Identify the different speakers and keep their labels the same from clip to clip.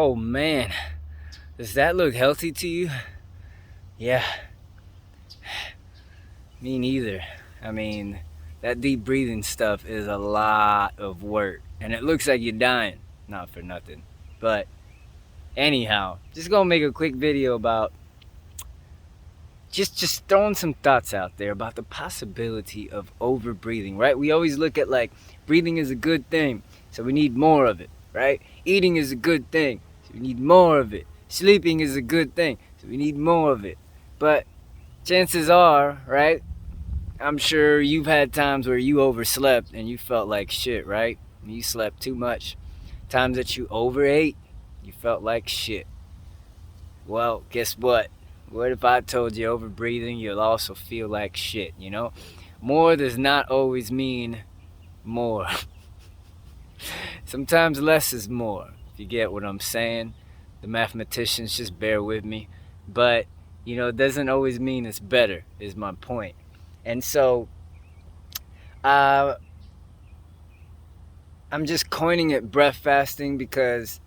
Speaker 1: Oh man, does that look healthy to you? Yeah, me neither. I mean, that deep breathing stuff is a lot of work, and it looks like you're dying. Not for nothing. But anyhow, just gonna make a quick video about just throwing some thoughts out there about the possibility of over breathing, right? We always look at like breathing is a good thing, so we need more of it, right? Eating is a good thing, so we need more of it. Sleeping is a good thing, so we need more of it. But chances are, right? I'm sure you've had times where you overslept and you felt like shit, right? You slept too much. Times that you overate, you felt like shit. Well, guess what? What if I told you over breathing, you'll also feel like shit, you know? More does not always mean more. Sometimes less is more, if you get what I'm saying. The mathematicians just bear with me. But, it doesn't always mean it's better, is my point. And so, uh, I'm just coining it breath fasting because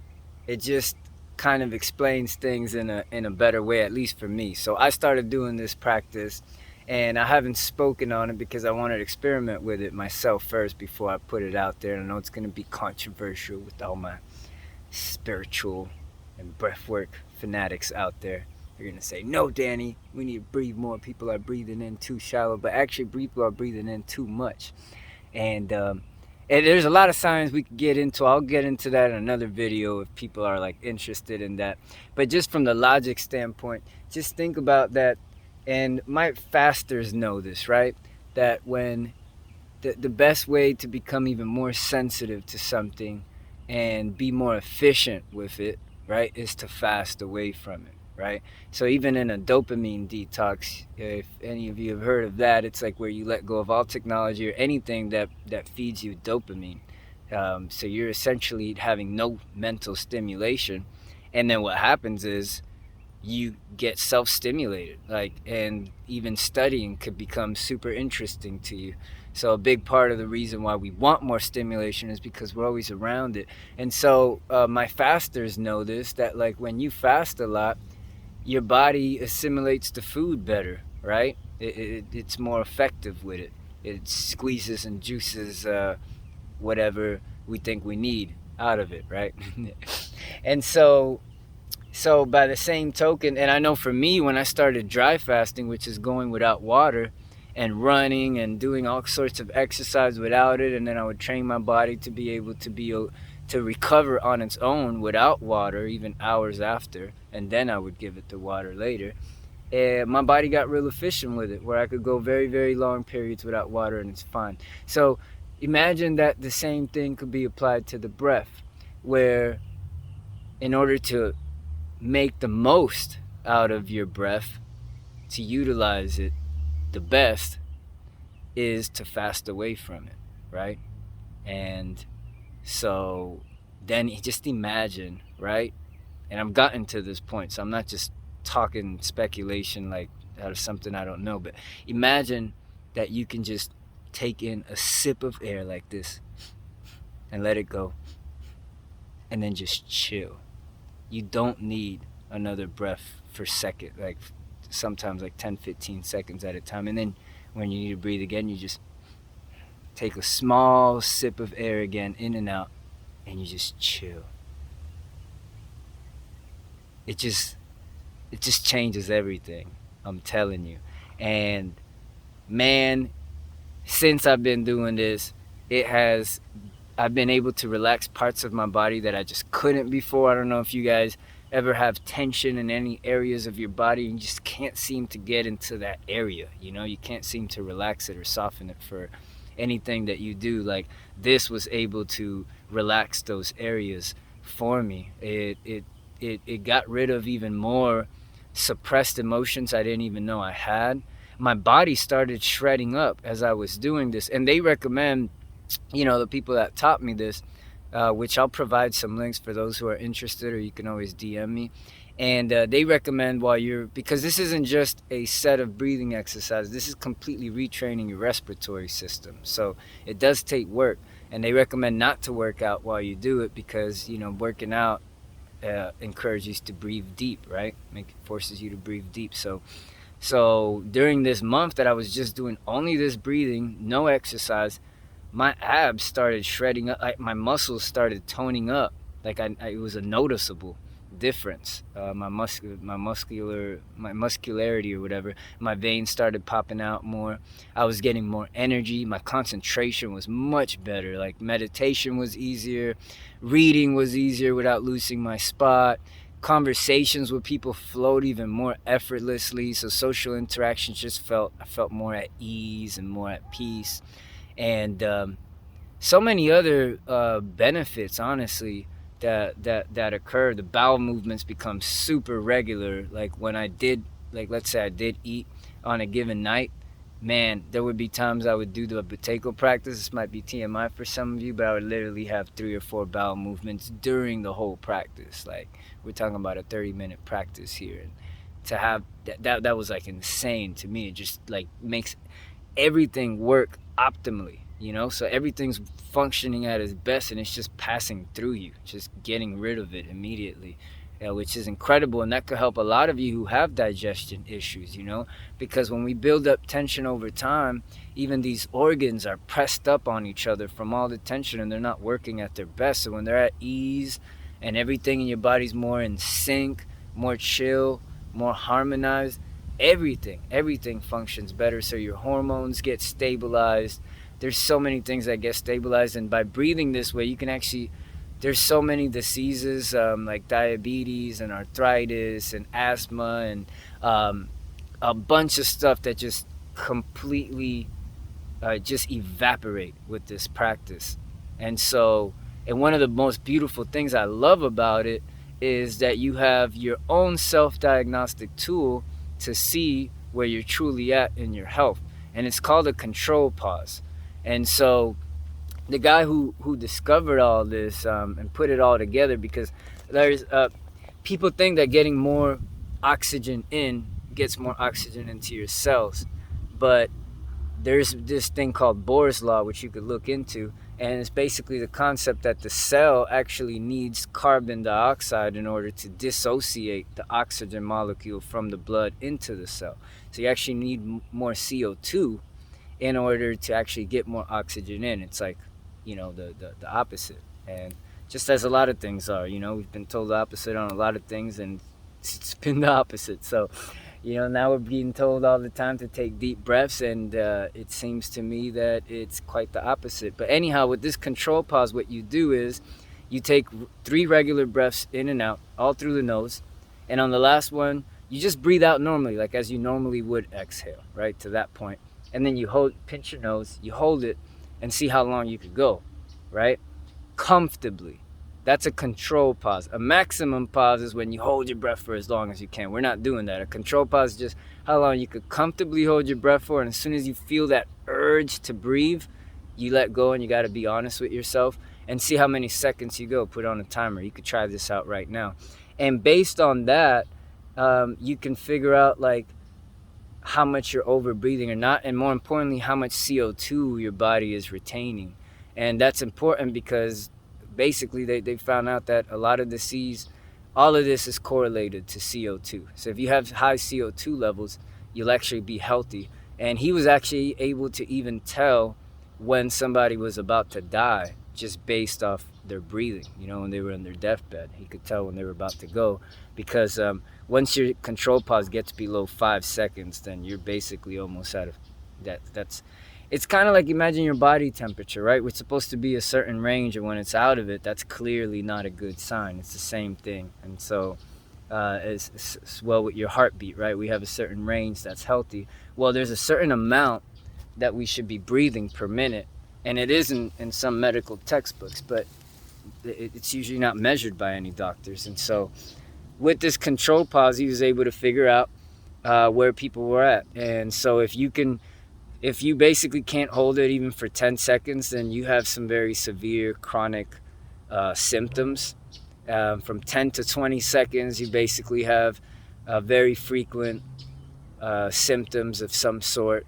Speaker 1: it just kind of explains things in a better way, at least for me. So I started doing this practice, and I haven't spoken on it because I wanted to experiment with it myself first before I put it out there. I know it's going to be controversial with all my spiritual and breathwork fanatics out there. They're going to say, no, Danny, we need to breathe more. People are breathing in too shallow, but actually people are breathing in too much. And there's a lot of science we could get into. I'll get into that in another video if people are like interested in that. But just from the logic standpoint, just think about that. And my fasters know this, right? That when the best way to become even more sensitive to something and be more efficient with it, right, is to fast away from it, right? So even in a dopamine detox, if any of you have heard of that, it's like where you let go of all technology or anything that feeds you dopamine. So you're essentially having no mental stimulation, and then what happens is you get self-stimulated, and even studying could become super interesting to you. So a big part of the reason why we want more stimulation is because we're always around it. And so my fasters know this, that like when you fast a lot, your body assimilates the food better, right? It's more effective with it. It squeezes and juices whatever we think we need out of it, right? And so by the same token, and I know for me, when I started dry fasting, which is going without water and running and doing all sorts of exercise without it, and then I would train my body to be able to recover on its own without water, even hours after, and then I would give it the water later. And my body got real efficient with it, where I could go very, very long periods without water and it's fine. So imagine that the same thing could be applied to the breath, where in order to make the most out of your breath, to utilize it the best, is to fast away from it, right? And so then just imagine, right? And I've gotten to this point, so I'm not just talking speculation like out of something I don't know, but imagine that you can just take in a sip of air like this and let it go, and then just chill. You don't need another breath for second, like sometimes like 10-15 seconds at a time. And then when you need to breathe again, you just take a small sip of air again, in and out, and you just chill. It just changes everything, I'm telling you. And man, since I've been doing this, I've been able to relax parts of my body that I just couldn't before. I don't know if you guys ever have tension in any areas of your body and you just can't seem to get into that area. You can't seem to relax it or soften it for anything that you do. Like, this was able to relax those areas for me. It got rid of even more suppressed emotions I didn't even know I had. My body started shredding up as I was doing this, and they recommend, the people that taught me this, which I'll provide some links for those who are interested, or you can always DM me. And they recommend because this isn't just a set of breathing exercises, this is completely retraining your respiratory system. So it does take work, and they recommend not to work out while you do it because, working out encourages you to breathe deep, right? Forces you to breathe deep. So during this month that I was just doing only this breathing, no exercise, my abs started shredding up. My muscles started toning up. It was a noticeable difference. My muscularity or whatever. My veins started popping out more. I was getting more energy. My concentration was much better. Like meditation was easier, reading was easier without losing my spot. Conversations with people flowed even more effortlessly. So social interactions I felt more at ease and more at peace, and so many other benefits, honestly, that occur. The bowel movements become super regular. Like when I did, like let's say I did eat on a given night, man, there would be times I would do the Buteyko practice. This might be TMI for some of you, but I would literally have 3 or 4 bowel movements during the whole practice. Like we're talking about a 30-minute practice here, and to have that was like insane to me. It just like makes everything work optimally, so everything's functioning at its best, and it's just passing through you, just getting rid of it immediately, which is incredible. And that could help a lot of you who have digestion issues, because when we build up tension over time, even these organs are pressed up on each other from all the tension, and they're not working at their best. So when they're at ease and everything in your body's more in sync, more chill, more harmonized, everything functions better. So your hormones get stabilized. There's so many things that get stabilized, and by breathing this way, you can actually, there's so many diseases like diabetes and arthritis and asthma and a bunch of stuff that just completely just evaporate with this practice. And one of the most beautiful things I love about it is that you have your own self-diagnostic tool to see where you're truly at in your health, and it's called a control pause. And so the guy who discovered all this and put it all together, because there's people think that getting more oxygen in gets more oxygen into your cells, but there's this thing called Bohr's law, which you could look into, and it's basically the concept that the cell actually needs carbon dioxide in order to dissociate the oxygen molecule from the blood into the cell. So you actually need more CO2 in order to actually get more oxygen in. It's like, the opposite. And just as a lot of things are, we've been told the opposite on a lot of things, and it's been the opposite. So, now we're being told all the time to take deep breaths, and it seems to me that it's quite the opposite. But anyhow, with this control pause, what you do is you take 3 regular breaths in and out, all through the nose, and on the last one, you just breathe out normally, like as you normally would exhale, right, to that point. And then you pinch your nose, you hold it, and see how long you could go, right? Comfortably. That's a control pause. A maximum pause is when you hold your breath for as long as you can. We're not doing that. A control pause is just how long you could comfortably hold your breath for, and as soon as you feel that urge to breathe, you let go, and you got to be honest with yourself and see how many seconds you go. Put on a timer. You could try this out right now. And based on that, you can figure out like how much you're over breathing or not, and more importantly, how much CO2 your body is retaining. And that's important because basically they found out that a lot of disease, all of this is correlated to CO2. So if you have high CO2 levels, you'll actually be healthy. And he was actually able to even tell when somebody was about to die just based off their breathing, when they were in their deathbed. He could tell when they were about to go, because once your control pause gets below 5 seconds, then you're basically almost out of that. It's kind of like, imagine your body temperature, right? It's supposed to be a certain range, and when it's out of it, that's clearly not a good sign. It's the same thing. And so as well with your heartbeat, right? We have a certain range that's healthy. Well, there's a certain amount that we should be breathing per minute, and it isn't in some medical textbooks, but it's usually not measured by any doctors. And so with this control pause, he was able to figure out where people were at. And so if you basically can't hold it even for 10 seconds, then you have some very severe chronic symptoms. From 10 to 20 seconds, you basically have very frequent symptoms of some sort.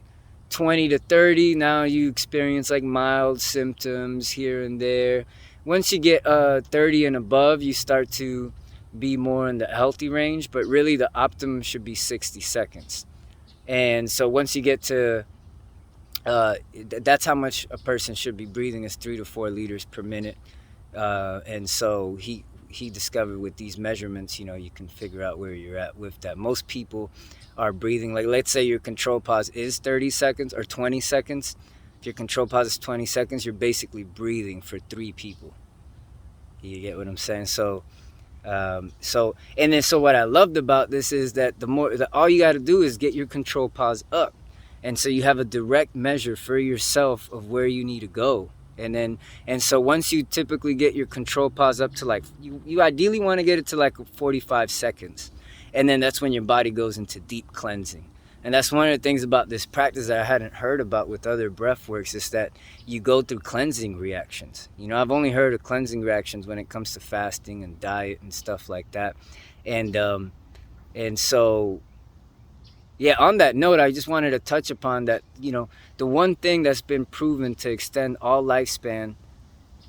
Speaker 1: 20 to 30, now you experience like mild symptoms here and there. Once you get 30 and above, you start to be more in the healthy range, but really the optimum should be 60 seconds. And so once you get to that's how much a person should be breathing, is 3 to 4 liters per minute. And so he discovered with these measurements, you can figure out where you're at with that. Most people are breathing, like, let's say your control pause is 30 seconds or 20 seconds. If your control pause is 20 seconds, you're basically breathing for 3 people. You get what I'm saying? So so what I loved about this is that all you got to do is get your control pause up, and so you have a direct measure for yourself of where you need to go. And so once you typically get your control pause up to, like, you ideally want to get it to like 45 seconds, and then that's when your body goes into deep cleansing. And that's one of the things about this practice that I hadn't heard about with other breath works, is that you go through cleansing reactions. I've only heard of cleansing reactions when it comes to fasting and diet and stuff like that. And so, yeah, on that note, I just wanted to touch upon that, the one thing that's been proven to extend all lifespan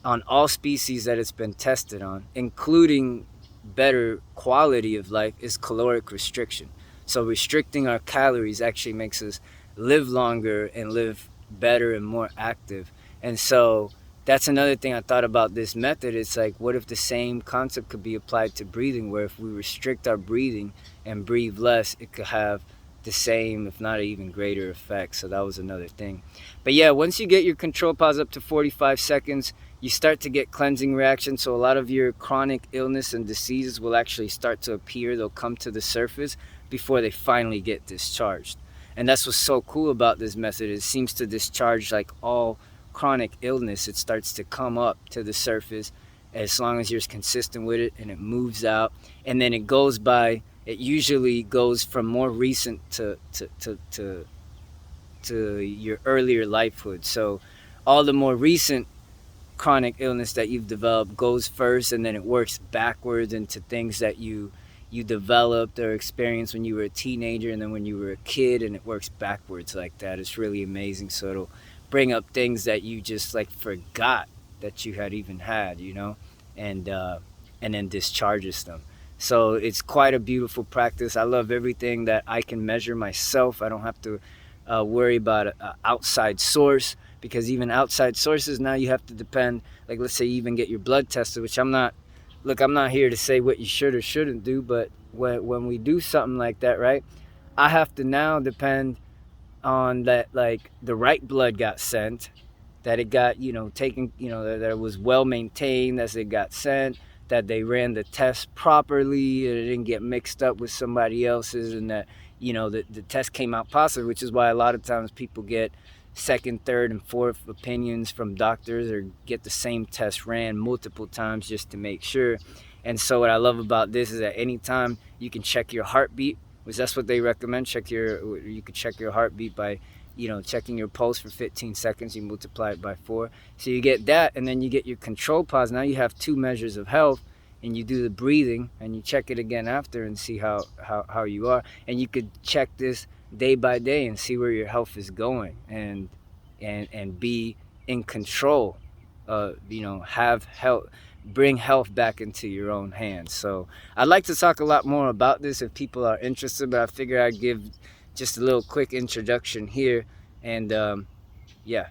Speaker 1: on all species that it's been tested on, including better quality of life, is caloric restriction. So restricting our calories actually makes us live longer and live better and more active. And so that's another thing I thought about this method. It's like, what if the same concept could be applied to breathing, where if we restrict our breathing and breathe less, it could have the same, if not an even greater effect. So that was another thing. But yeah, once you get your control pause up to 45 seconds, you start to get cleansing reactions. So a lot of your chronic illness and diseases will actually start to appear. They'll come to the surface before they finally get discharged. And that's what's so cool about this method. It seems to discharge like all chronic illness. It starts to come up to the surface as long as you're consistent with it, and it moves out. And then it goes by, it usually goes from more recent to your earlier lifehood. So all the more recent chronic illness that you've developed goes first, and then it works backwards into things that you developed or experienced when you were a teenager, and then when you were a kid, and it works backwards like that. It's really amazing. So it'll bring up things that you just like forgot that you had even had, and then discharges them. So it's quite a beautiful practice. I love everything that I can measure myself. I don't have to worry about an outside source, because even outside sources, now you have to depend, like, let's say you even get your blood tested, which I'm not here to say what you should or shouldn't do, but when we do something like that, right, I have to now depend on that, like, the right blood got sent, that it got, taken, that it was well maintained as it got sent, that they ran the test properly, and it didn't get mixed up with somebody else's, and that, the test came out positive, which is why a lot of times people get second, third, and fourth opinions from doctors, or get the same test ran multiple times just to make sure. And so what I love about this is that anytime you can check your heartbeat, which that's what they recommend, you could check your heartbeat by, checking your pulse for 15 seconds, you multiply it by 4. So you get that, and then you get your control pause. Now you have 2 measures of health, and you do the breathing, and you check it again after and see how you are. And you could check this day by day and see where your health is going, and be in control. Have health, bring health back into your own hands. So I'd like to talk a lot more about this if people are interested, but I figure I'd give just a little quick introduction here. And yeah.